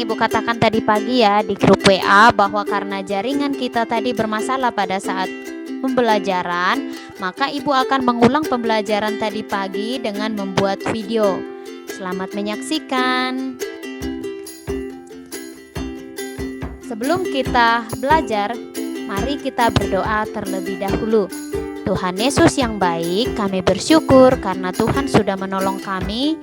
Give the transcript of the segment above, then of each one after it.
Ibu katakan tadi pagi ya di grup WA bahwa karena jaringan kita tadi bermasalah pada saat pembelajaran, maka Ibu akan mengulang pembelajaran tadi pagi dengan membuat video. Selamat menyaksikan. Sebelum kita belajar, mari kita berdoa terlebih dahulu. Tuhan Yesus yang baik, kami bersyukur karena Tuhan sudah menolong kami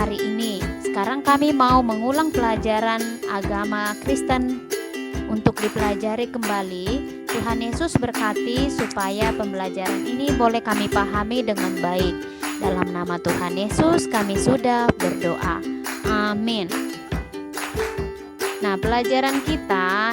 hari ini. Sekarang kami mau mengulang pelajaran agama Kristen untuk dipelajari kembali. Tuhan Yesus berkati supaya pembelajaran ini boleh kami pahami dengan baik. Dalam nama Tuhan Yesus kami sudah berdoa. Amin. Nah, pelajaran kita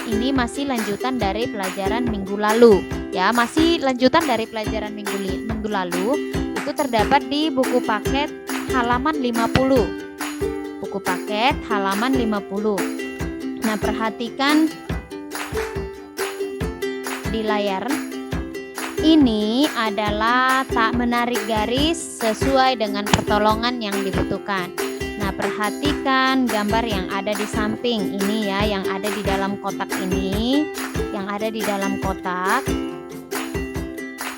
ini masih lanjutan dari pelajaran minggu lalu. Ya, masih lanjutan dari pelajaran minggu lalu. Itu terdapat di buku paket halaman 50. Buku paket halaman 50. Nah, perhatikan di layar. Ini adalah tak menarik garis sesuai dengan pertolongan yang dibutuhkan. Nah, perhatikan gambar yang ada di samping ini ya, yang ada di dalam kotak ini, yang ada di dalam kotak.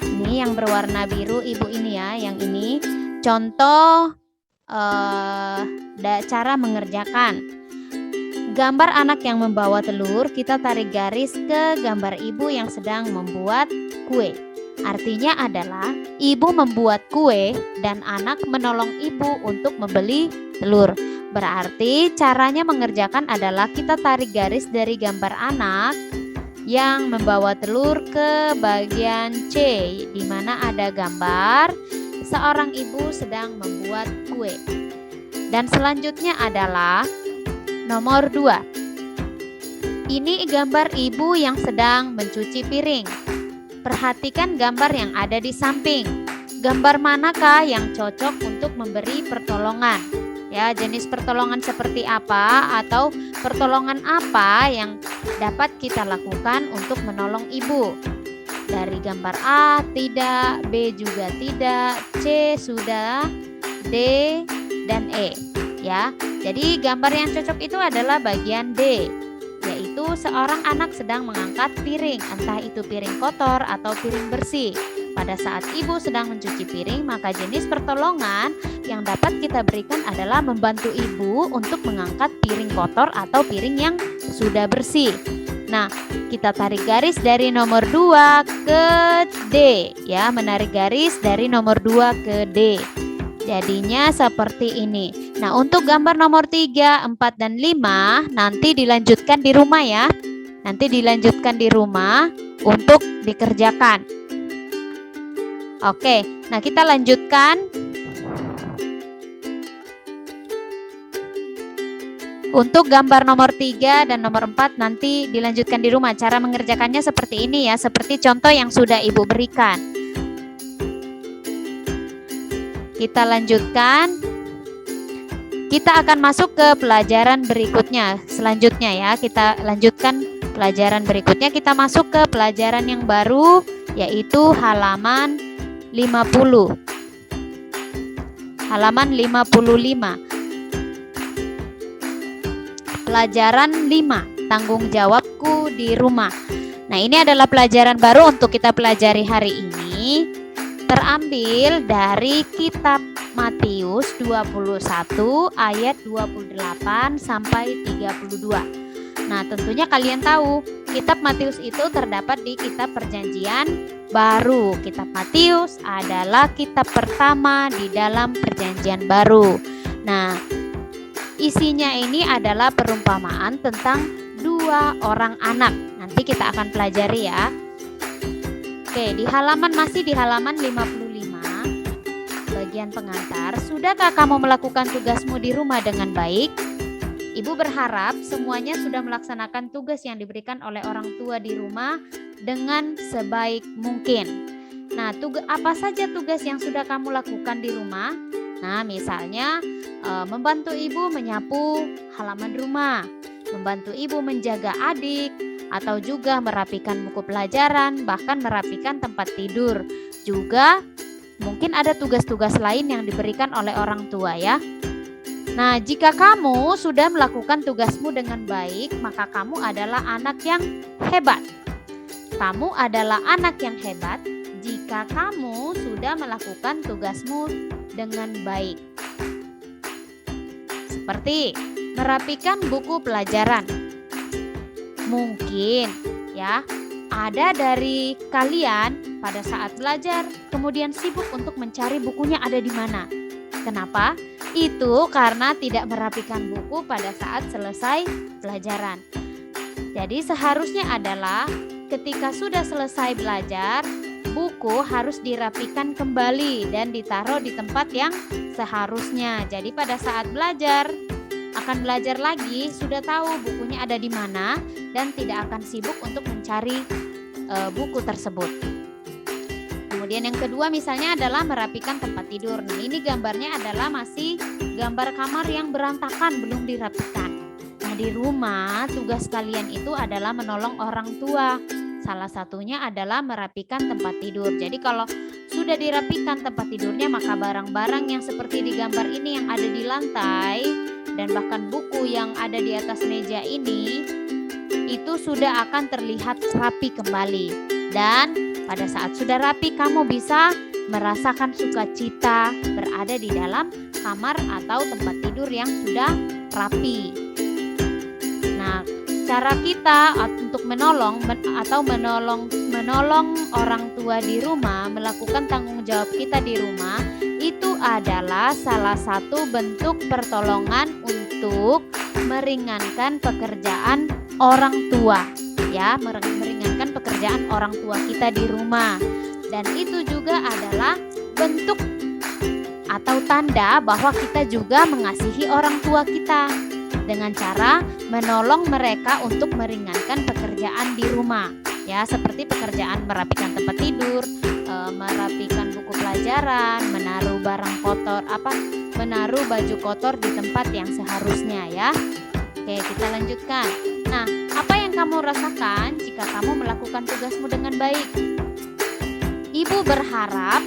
Ini yang berwarna biru Ibu ini ya, yang ini contoh cara mengerjakan. Gambar anak yang membawa telur, kita tarik garis ke gambar ibu yang sedang membuat kue. Artinya adalah ibu membuat kue dan anak menolong ibu untuk membeli telur. Berarti caranya mengerjakan adalah kita tarik garis dari gambar anak yang membawa telur ke bagian C, di mana ada gambar seorang ibu sedang membuat kue. Dan selanjutnya adalah nomor 2. Ini gambar ibu yang sedang mencuci piring. Perhatikan gambar yang ada di samping. Gambar manakah yang cocok untuk memberi pertolongan? Ya, jenis pertolongan seperti apa atau pertolongan apa yang dapat kita lakukan untuk menolong ibu? Dari gambar A tidak, B juga tidak, C sudah, D dan E. Ya, jadi gambar yang cocok itu adalah bagian D, yaitu seorang anak sedang mengangkat piring, entah itu piring kotor atau piring bersih. Pada saat ibu sedang mencuci piring, maka jenis pertolongan yang dapat kita berikan adalah membantu ibu untuk mengangkat piring kotor atau piring yang sudah bersih. Nah, kita tarik garis dari nomor 2 ke D, ya, menarik garis dari nomor 2 ke D. Jadinya seperti ini. Nah, untuk gambar nomor 3, 4, dan 5 nanti dilanjutkan di rumah ya. Nanti dilanjutkan di rumah untuk dikerjakan. Oke, nah kita lanjutkan. Untuk gambar nomor 3 dan nomor 4 nanti dilanjutkan di rumah. Cara mengerjakannya seperti ini ya, seperti contoh yang sudah Ibu berikan. Kita lanjutkan. Kita akan masuk ke pelajaran berikutnya. Selanjutnya ya, kita lanjutkan pelajaran berikutnya. Kita masuk ke pelajaran yang baru, yaitu halaman 50. Halaman 55. Pelajaran 5, tanggung jawabku di rumah. Nah, ini adalah pelajaran baru untuk kita pelajari hari ini. Terambil dari kitab Matius 21 ayat 28 sampai 32. Nah, tentunya kalian tahu, kitab Matius itu terdapat di kitab Perjanjian Baru. Kitab Matius adalah kitab pertama di dalam Perjanjian Baru. Nah, isinya ini adalah perumpamaan tentang 2 orang anak. Nanti kita akan pelajari ya. Oke, masih di halaman 55, bagian pengantar. Sudahkah kamu melakukan tugasmu di rumah dengan baik? Ibu berharap semuanya sudah melaksanakan tugas yang diberikan oleh orang tua di rumah dengan sebaik mungkin. Nah, apa saja tugas yang sudah kamu lakukan di rumah? Nah, misalnya membantu ibu menyapu halaman rumah, membantu ibu menjaga adik, atau juga merapikan buku pelajaran, bahkan merapikan tempat tidur. Juga mungkin ada tugas-tugas lain yang diberikan oleh orang tua ya. Nah, jika kamu sudah melakukan tugasmu dengan baik, maka kamu adalah anak yang hebat. Kamu adalah anak yang hebat jika kamu sudah melakukan tugasmu dengan baik. Seperti merapikan buku pelajaran. Mungkin ya, ada dari kalian pada saat belajar kemudian sibuk untuk mencari bukunya ada di mana. Kenapa? Itu karena tidak merapikan buku pada saat selesai pelajaran. Jadi seharusnya adalah ketika sudah selesai belajar, buku harus dirapikan kembali dan ditaruh di tempat yang seharusnya. Jadi pada saat akan belajar lagi, sudah tahu bukunya ada di mana dan tidak akan sibuk untuk mencari buku tersebut. Kemudian yang kedua misalnya adalah merapikan tempat tidur. Nah, ini gambarnya adalah masih gambar kamar yang berantakan, belum dirapikan. Nah, di rumah tugas kalian itu adalah menolong orang tua. Salah satunya adalah merapikan tempat tidur. Jadi kalau sudah dirapikan tempat tidurnya, maka barang-barang yang seperti di gambar ini yang ada di lantai dan bahkan buku yang ada di atas meja ini itu sudah akan terlihat rapi kembali. Dan pada saat sudah rapi, kamu bisa merasakan sukacita berada di dalam kamar atau tempat tidur yang sudah rapi. Nah, cara kita untuk menolong orang tua di rumah, melakukan tanggung jawab kita di rumah, itu adalah salah satu bentuk pertolongan untuk meringankan pekerjaan orang tua. Ya, meringankan pekerjaan orang tua kita di rumah. Dan itu juga adalah bentuk atau tanda bahwa kita juga mengasihi orang tua kita dengan cara menolong mereka untuk meringankan pekerjaan di rumah. Ya, seperti pekerjaan merapikan tempat tidur, merapikan buku pelajaran, menaruh barang kotor, menaruh baju kotor di tempat yang seharusnya ya. Oke, kita lanjutkan. Nah, apa yang kamu rasakan jika kamu melakukan tugasmu dengan baik? Ibu berharap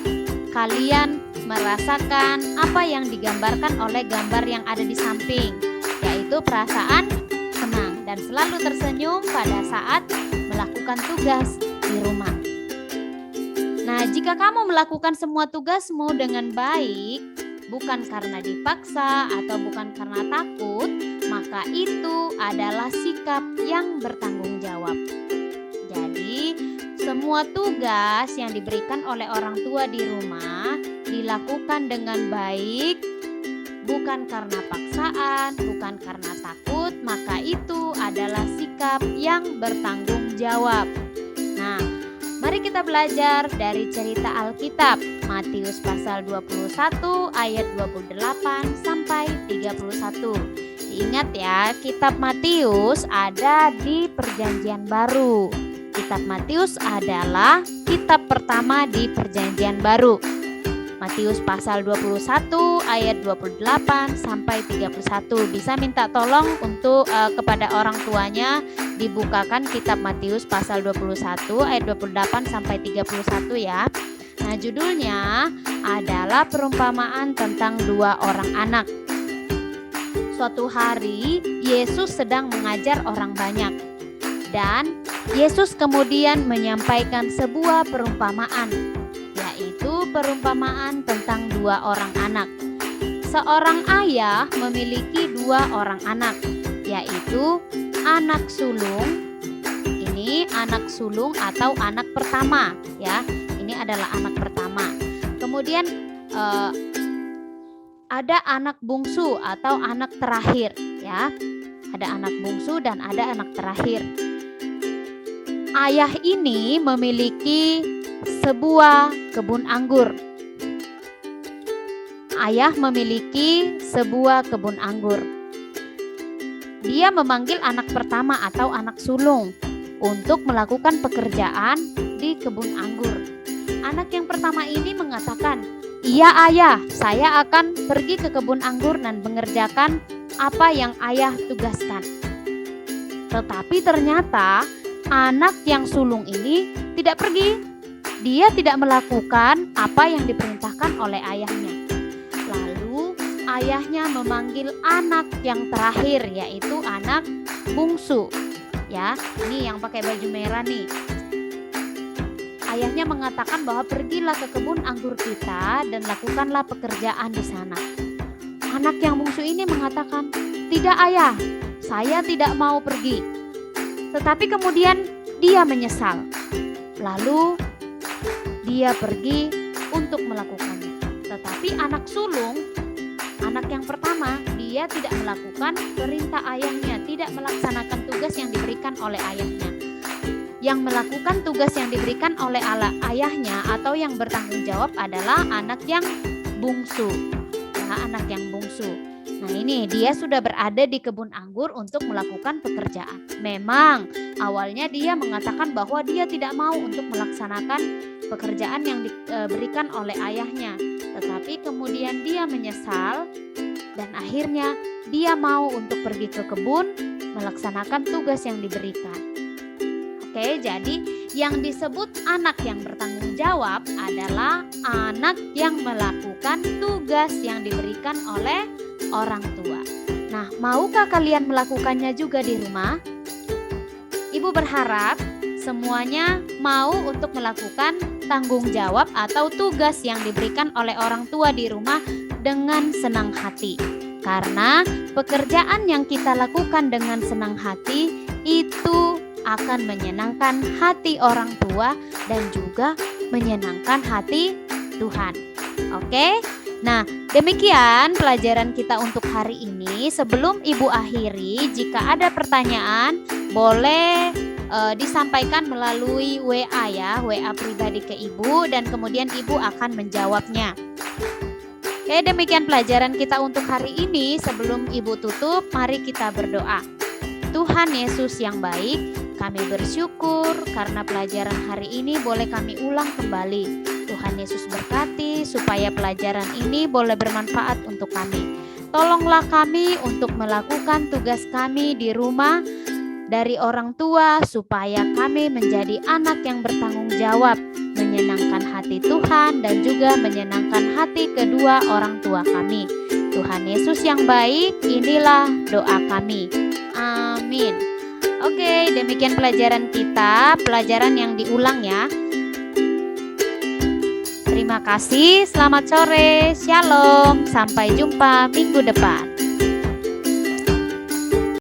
kalian merasakan apa yang digambarkan oleh gambar yang ada di samping, yaitu perasaan senang dan selalu tersenyum pada saat melakukan tugas di rumah. Nah, jika kamu melakukan semua tugasmu dengan baik, bukan karena dipaksa atau bukan karena takut, maka itu adalah sikap yang bertanggung jawab. Jadi, semua tugas yang diberikan oleh orang tua di rumah dilakukan dengan baik, bukan karena paksaan, bukan karena takut, maka itu adalah sikap yang bertanggung jawab. Nah, mari kita belajar dari cerita Alkitab, Matius pasal 21 ayat 28 sampai 31. Ingat ya, kitab Matius ada di Perjanjian Baru. Kitab Matius adalah kitab pertama di Perjanjian Baru. Matius pasal 21 ayat 28 sampai 31. Bisa minta tolong untuk kepada orang tuanya dibukakan kitab Matius pasal 21 ayat 28 sampai 31 ya. Nah, judulnya adalah perumpamaan tentang dua orang anak. Suatu hari Yesus sedang mengajar orang banyak dan Yesus kemudian menyampaikan sebuah perumpamaan, yaitu perumpamaan tentang dua orang anak. Seorang ayah memiliki dua orang anak, yaitu anak sulung. Ini anak sulung atau anak pertama ya. Ini adalah anak pertama. Kemudian ada anak bungsu atau anak terakhir ya. Ada anak bungsu dan ada anak terakhir. Ayah ini memiliki sebuah kebun anggur. Ayah memiliki sebuah kebun anggur. Dia memanggil anak pertama atau anak sulung untuk melakukan pekerjaan di kebun anggur. Anak yang pertama ini mengatakan, "Iya ayah, saya akan pergi ke kebun anggur dan mengerjakan apa yang ayah tugaskan." Tetapi ternyata anak yang sulung ini tidak pergi. Dia tidak melakukan apa yang diperintahkan oleh ayahnya. Lalu ayahnya memanggil anak yang terakhir, yaitu anak bungsu. Ya, ini yang pakai baju merah nih. Ayahnya mengatakan bahwa pergilah ke kebun anggur kita dan lakukanlah pekerjaan di sana. Anak yang bungsu ini mengatakan, "Tidak ayah, saya tidak mau pergi." Tetapi kemudian dia menyesal. Lalu dia pergi untuk melakukannya. Tetapi anak sulung, anak yang pertama, dia tidak melakukan perintah ayahnya, tidak melaksanakan tugas yang diberikan oleh ayahnya. Yang melakukan tugas yang diberikan oleh ayahnya atau yang bertanggung jawab adalah anak yang bungsu. Ya, anak yang bungsu. Nah, ini dia sudah berada di kebun anggur untuk melakukan pekerjaan. Memang awalnya dia mengatakan bahwa dia tidak mau untuk melaksanakan pekerjaan yang diberikan oleh ayahnya. Tetapi kemudian dia menyesal dan akhirnya dia mau untuk pergi ke kebun melaksanakan tugas yang diberikan. Oke, jadi yang disebut anak yang bertanggung jawab adalah anak yang melakukan tugas yang diberikan oleh orang tua. Nah, maukah kalian melakukannya juga di rumah? Ibu berharap semuanya mau untuk melakukan tanggung jawab atau tugas yang diberikan oleh orang tua di rumah dengan senang hati. Karena pekerjaan yang kita lakukan dengan senang hati itu akan menyenangkan hati orang tua dan juga menyenangkan hati Tuhan. Oke? Nah, demikian pelajaran kita untuk hari ini. Sebelum Ibu akhiri, jika ada pertanyaan boleh disampaikan melalui WA ya, WA pribadi ke Ibu dan kemudian Ibu akan menjawabnya. Oke, demikian pelajaran kita untuk hari ini. Sebelum Ibu tutup, mari kita berdoa. Tuhan Yesus yang baik, kami bersyukur karena pelajaran hari ini boleh kami ulang kembali. Tuhan Yesus berkati supaya pelajaran ini boleh bermanfaat untuk kami. Tolonglah kami untuk melakukan tugas kami di rumah dari orang tua supaya kami menjadi anak yang bertanggung jawab, menyenangkan hati Tuhan dan juga menyenangkan hati kedua orang tua kami. Tuhan Yesus yang baik, inilah doa kami. Amin. Oke, demikian pelajaran kita, pelajaran yang diulang ya. Terima kasih, selamat sore, shalom, sampai jumpa minggu depan.